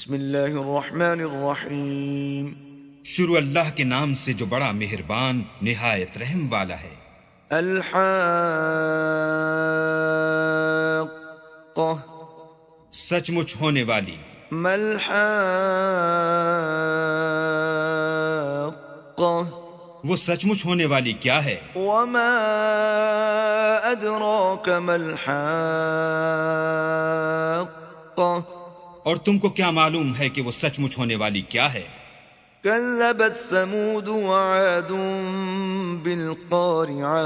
بسم اللہ الرحمن الرحیم۔ شروع اللہ کے نام سے جو بڑا مہربان نہایت رحم والا ہے۔ الحاقہ، سچ مچ ہونے والی۔ ما الحاقہ، وہ سچ مچ ہونے والی کیا ہے؟ وما ادراک ما الحاقہ، اور تم کو کیا معلوم ہے کہ وہ سچ مچ ہونے والی کیا ہے؟ کذبت ثمود وعاد بالقارعہ،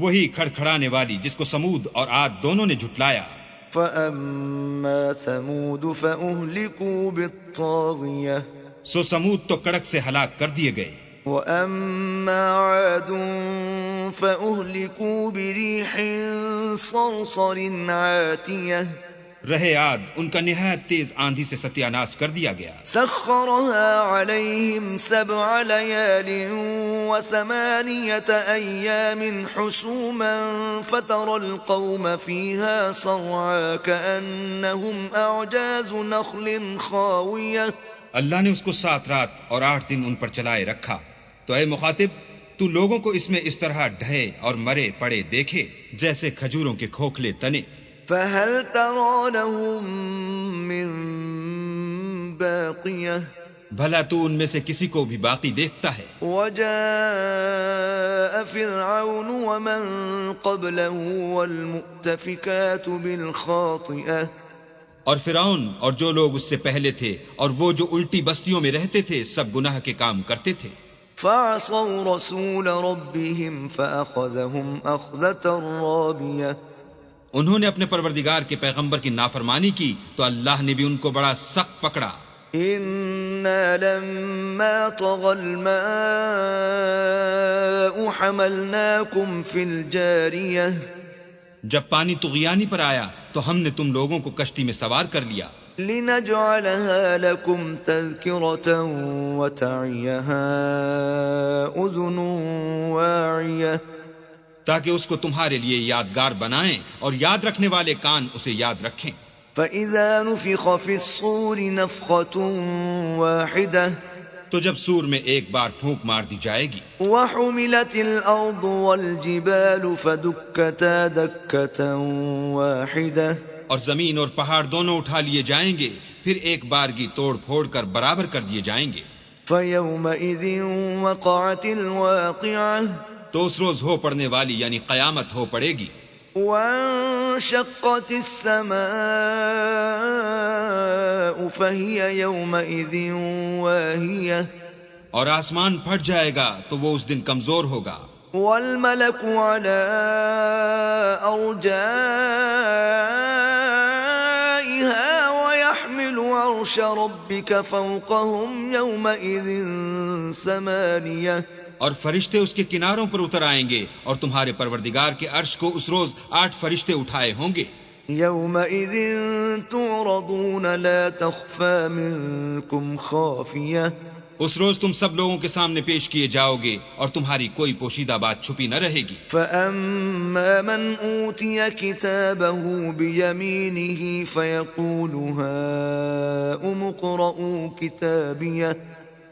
وہی کھڑکھڑانے والی جس کو سمود اور عاد دونوں نے جھٹلایا۔ فأما ثمود فأهلكوا بالطاغیہ، سو سمود تو کڑک سے ہلاک کر دیے گئے۔ وأما عاد فأهلكوا بريح صرصر عاتیہ، رہے عاد ان کا نہایت تیز آندھی سے ستیہ ناش کر دیا گیا۔ سخرها عليهم 7 ليال و8 أيام حسوما فترى القوم فيها صرعا كأنهم أعجاز نخل خاوية۔ اللہ نے اس کو 7 رات اور 8 دن ان پر چلائے رکھا، تو اے مخاطب تو لوگوں کو اس میں اس طرح ڈھے اور مرے پڑے دیکھے جیسے کھجوروں کے کھوکھلے تنے۔ فهل ترى لهم من باقية، بھلا تو ان میں سے کسی کو بھی باقی دیکھتا ہے؟ وجاء فرعون ومن قبله والمؤتفكات بالخاطئة، اور فرعون اور جو لوگ اس سے پہلے تھے اور وہ جو الٹی بستیوں میں رہتے تھے سب گناہ کے کام کرتے تھے۔ فعصوا رسول ربهم فأخذهم أخذة رابية، انہوں نے اپنے پروردگار کے پیغمبر کی نافرمانی کی تو اللہ نے بھی ان کو بڑا سخت پکڑا۔ إنا لما طغى الماء حملناكم في الجارية، جب پانی طغیانی پر آیا تو ہم نے تم لوگوں کو کشتی میں سوار کر لیا، لنجعلها لكم تذكرة وتعيها أذن واعية، تاکہ اس کو تمہارے لیے یادگار بنائیں اور یاد رکھنے والے کان اسے یاد رکھیں۔ فإذا نفخ في الصور نفخة واحدة، تو جب سور میں ایک بار پھونک مار دی جائے گی، وحملت الأرض والجبال فدكتا دكة واحدة، اور زمین اور پہاڑ دونوں اٹھا لیے جائیں گے، پھر ایک بارگی توڑ پھوڑ کر برابر کر دیے جائیں گے۔ فيومئذ وقعت الواقعة، تو اس روز ہو پڑنے والی یعنی قیامت ہو پڑے گی۔ وانشقت السماء فهي يومئذ واهية، اور آسمان پھٹ جائے گا تو وہ اس دن کمزور ہوگا۔ والملك على أرجائها ويحمل عرش ربك فوقهم يومئذ 8، اور فرشتے اس کے کناروں پر اتر آئیں گے اور تمہارے پروردگار کے عرش کو اس روز 8 فرشتے اٹھائے ہوں گے۔ يومئذ تعرضون لا تخفى منكم خافية، اس روز تم سب لوگوں کے سامنے پیش کیے جاؤ گے اور تمہاری کوئی پوشیدہ بات چھپی نہ رہے گی۔ فأما من أوتي كتابه بيمينه فيقول هاؤم اقرءوا كتابيه،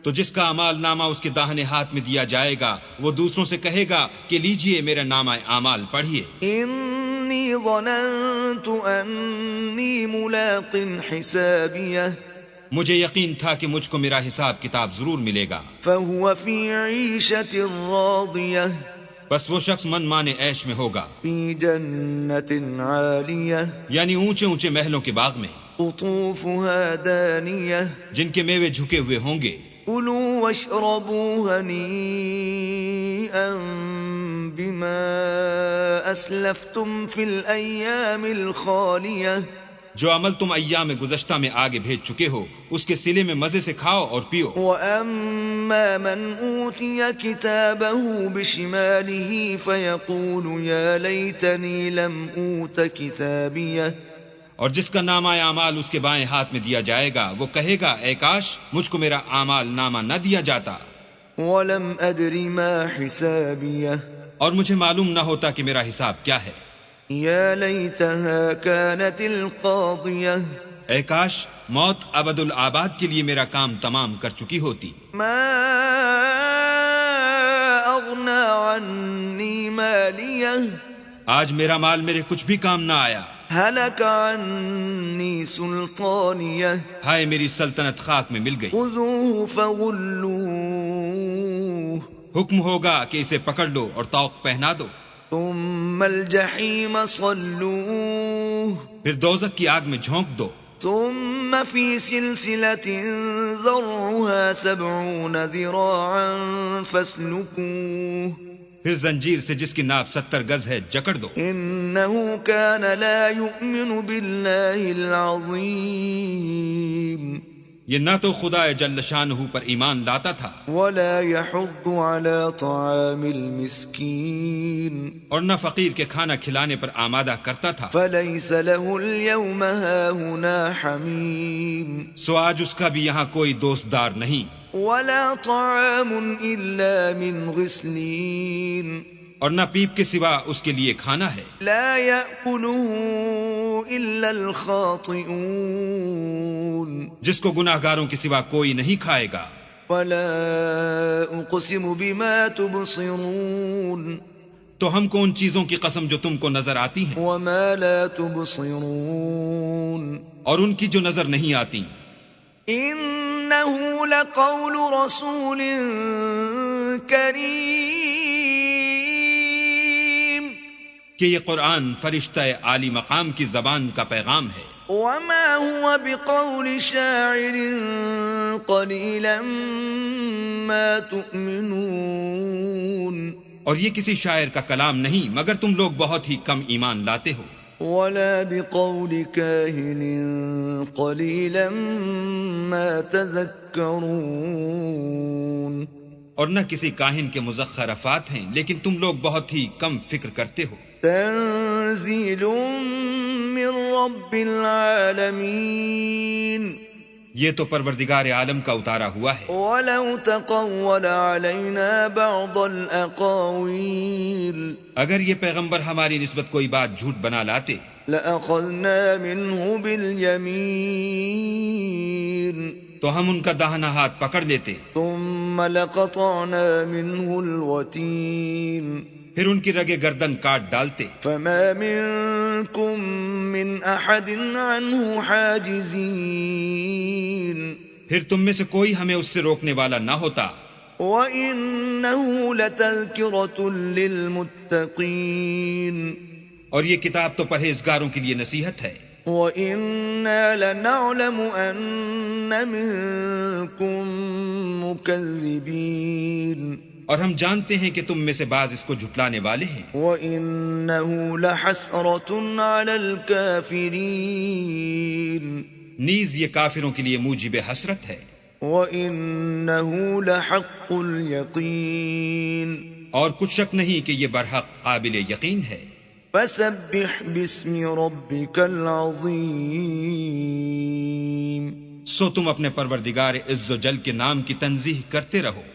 تو جس کا اعمال نامہ اس کے داہنے ہاتھ میں دیا جائے گا وہ دوسروں سے کہے گا کہ لیجئے میرا نامہ اعمال پڑھیے۔ إني ظننت أني ملاق حسابيه، مجھے یقین تھا کہ مجھ کو میرا حساب کتاب ضرور ملے گا۔ فهو في عيشة راضية، بس وہ شخص من مانے عیش میں ہوگا، في جنة عالية، یعنی اونچے اونچے محلوں کے باغ میں، قطوفها دانية، جن کے میوے جھکے ہوئے ہوں گے۔ كلوا واشربوا هنيئا بما أسلفتم في الأيام الخالية، جو عمل تم ایام گزشتہ میں آگے بھیج چکے ہو اس کے صلے میں مزے سے کھاؤ اور پیو۔ وأما من أوتي كتابه بشماله فيقول يا ليتني لم أوت كتابيه، اور جس کا نامہ اعمال اس کے بائیں ہاتھ میں دیا جائے گا وہ کہے گا اے کاش مجھ کو میرا اعمال نامہ نہ دیا جاتا، ولم أدر ما حسابيه، اور مجھے معلوم نہ ہوتا کہ میرا حساب کیا ہے۔ يا ليتها كانت القاضية، اے کاش موت ابد الآباد کے لیے میرا کام تمام کر چکی ہوتی. ما اغنى عني ماليه آج میرا مال میرے کچھ بھی کام نہ آیا. هلك عني سلطانيه ہائے میری سلطنت خاک میں مل گئی. خذوه فغلوه حکم ہوگا کہ اسے پکڑ لو اور طوق پہنا دو. ثم الجحيم صلوه پھر دوزخ کی آگ میں جھونک دو. ثم في سلسلة ذرعها 70 ذراعا فاسلكوه پھر زنجیر سے جس کی ناپ 70 گز ہے جکڑ دو. إنه كان لا يؤمن بالله العظيم یہ نہ تو خدا جل شانہ پر ایمان لاتا تھا ولا يحض على طعام المسكين اور نہ فقیر کے کھانا کھلانے پر آمادہ کرتا تھا. فليس له اليوم هاهنا حميم سو آج اس کا بھی یہاں کوئی دوستدار نہیں. ولا طعام إلا من غسلين اور نہ پیپ کے سوا اس کے لیے کھانا ہے. لا يأكله إلا الخاطئون جس کو گناہ گاروں کے سوا کوئی نہیں کھائے گا. ولا أقسم بما تبصرون تو ہم کو ان چیزوں کی قسم جو تم کو نظر آتی ہیں وما لا تبصرون اور ان کی جو نظر نہیں آتی. إنه لقول رسول كريم کہ یہ قرآن فرشتہ عالی مقام کی زبان کا پیغام ہے. وما هو بقول شاعر قليلا ما تؤمنون اور یہ کسی شاعر کا کلام نہیں مگر تم لوگ بہت ہی کم ایمان لاتے ہو. ولا بقول كاهن قليلا ما تذكرون اور نہ کسی کاہن کے مزخرفات ہیں لیکن تم لوگ بہت ہی کم فکر کرتے ہو. تنزيل من رب العالمين یہ تو پروردگار عالم کا اتارا ہوا ہے. ولو تقول علينا بعض الأقاويل اگر یہ پیغمبر ہماری نسبت کوئی بات جھوٹ بنا لاتے لأخذنا منه باليمين تو ہم ان کا داہنا ہاتھ پکڑ لیتے ثم لقطعنا منه الوتين پھر ان کی رگے گردن کاٹ ڈالتے. فما منكم من أحد عنه حاجزين پھر تم میں سے کوئی ہمیں اس سے روکنے والا نہ ہوتا. وَإِنَّهُ لَتَذْكِرَةٌ لِّلْمُتَّقِينَ اور یہ کتاب تو پرہیزگاروں کے لیے نصیحت ہے. وَإِنَّا لَنَعْلَمُ أَنَّ مِنكُم مُّكَذِّبِينَ اور ہم جانتے ہیں کہ تم میں سے بعض اس کو جھٹلانے والے ہیں. وَإِنَّهُ لَحَسْرَةٌ عَلَى الْكَافِرِينَ نیز یہ کافروں کے لیے موجب حسرت ہے. وَإِنَّهُ لَحَقُّ الْيَقِينِ اور کچھ شک نہیں کہ یہ برحق قابل یقین ہے. فَسَبِّحْ بِاسْمِ رَبِّكَ الْعَظِيمِ سو تم اپنے پروردگار عز و جل کے نام کی تنزیہ کرتے رہو.